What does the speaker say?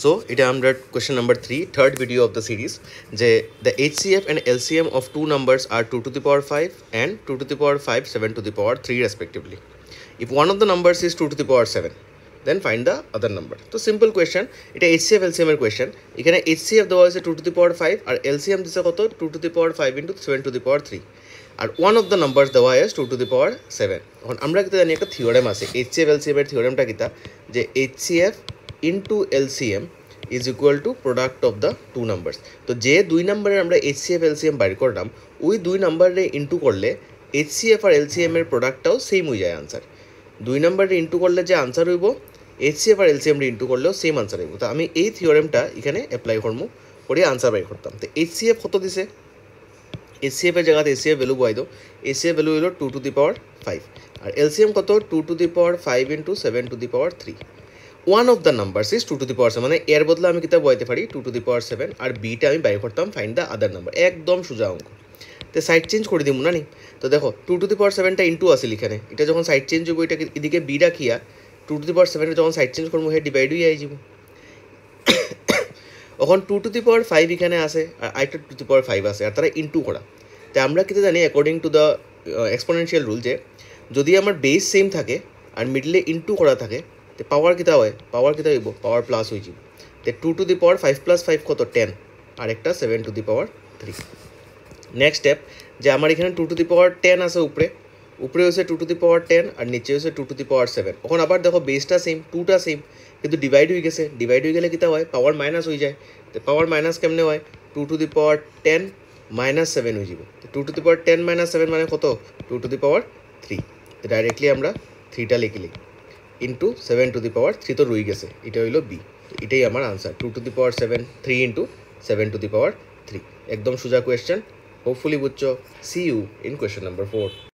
So এটা আমরা question number 3, third video of the series, যে the HCF and LCM of two numbers are 2 to the power 5 and 2 to the power 5, 7 to the power 3 respectively. If one of the numbers is 2 to the power 7, then find the other number. So simple question, এটা HCF LCM এর question. এখানে HCF দেওয়া আছে 2 to the power 5 R LCM দিছে কত 2 to the power 5 into 7 to the power 3. R one of the numbers দেওয়া আছে 2 to the power 7. এখন আমরা কিন্তু জানি একটা থিওরেম আছে HCF LCM এর থিওরেমটা কিটা যে HCF into LCM is equal to product of the two numbers. তো যে দুই নম্বরে আমরা HCF LCM বাইর করলাম ওই দুই নম্বরে ইন্টু করলে HCF আর LCM এর প্রোডাক্টটাও সেম হয়ে যায় আনসার। দুই নম্বরে ইন্টু করলে যে আনসার হইব HCF আর LCM ইন্টু করলেও সেম আনসার হইব। তো আমি এই থিওরেমটা এখানে অ্যাপ্লাই করবো করে আনসার বাইর করতাম। তো HCF কত দিছে, HCF এর জায়গাতে HCF ভ্যালু বসাই দাও। HCF ভ্যালু হলো 2 to the power 5 R LCM কত 2 to the power 5 into 7 to the power 3. One of the numbers is 2 to the power 7, মানে এর বদলে আমি কিতা বইতে পারি 2 to the power 7 আর বিটা আমি বাইর করতাম ফাইন্ড দ্য আদার নাম্বার। একদম সোজা অঙ্ক। তো সাইড চেঞ্জ করে দিব না নি। তো দেখো 2 to the power 7টা ইন্টু আসিল এখানে, এটা যখন সাইড চেঞ্জ হইব এটা এদিকে বি রাখিয়া 2 to the power 7 যখন সাইড চেঞ্জ করবো হে ডিভাইড হয়ে যাব। এখন 2 to the power 5 এখানে আছে আর আরেকটা 2 to the power 5 আছে আর তারা ইন্টু করা। তো আমরা কিতা জানি according to the exponential rule যে যদি আমার বেস সেম থাকে আর মিডলে ইন্টু করা থাকে তো পাওয়ার কিতা হয়, পাওয়ার কিতা হইব পাওয়ার প্লাস হয়ে যাব। তো 2 to the power 5 plus 5 কত 10 আর একটা 7 to the power 3। Next step যে আমার এখানে 2 to the power 10 আছে উপরে হচ্ছে 2 to the power 10 আর নিচে হচ্ছে 2 to the power 7। এখন আবার দেখো বেসটা সেম 2টা সেম কিন্তু ডিভাইড হয়ে গেছে, ডিভাইড হয়ে গেলে কিতা হয় পাওয়ার মাইনাস হয়ে যায়। তো পাওয়ার মাইনাস কেমনে হয় 2 to the power 10 minus 7 হয়ে যাব। তো 2 to the power 10 minus 7 মানে কত 2 to the power 3। তো ডাইরেক্টলি আমরা 3টা লিখলি ইন্টু 7 to the power 3 তো রয়ে গেছে, এটা হইলো বি। এটাই আমার answer 2 to the power 7 3 into 7 to the power 3। একদম সোজা কোয়েশ্চেন, হোপফুলি বুঝছো। See you in question number 4।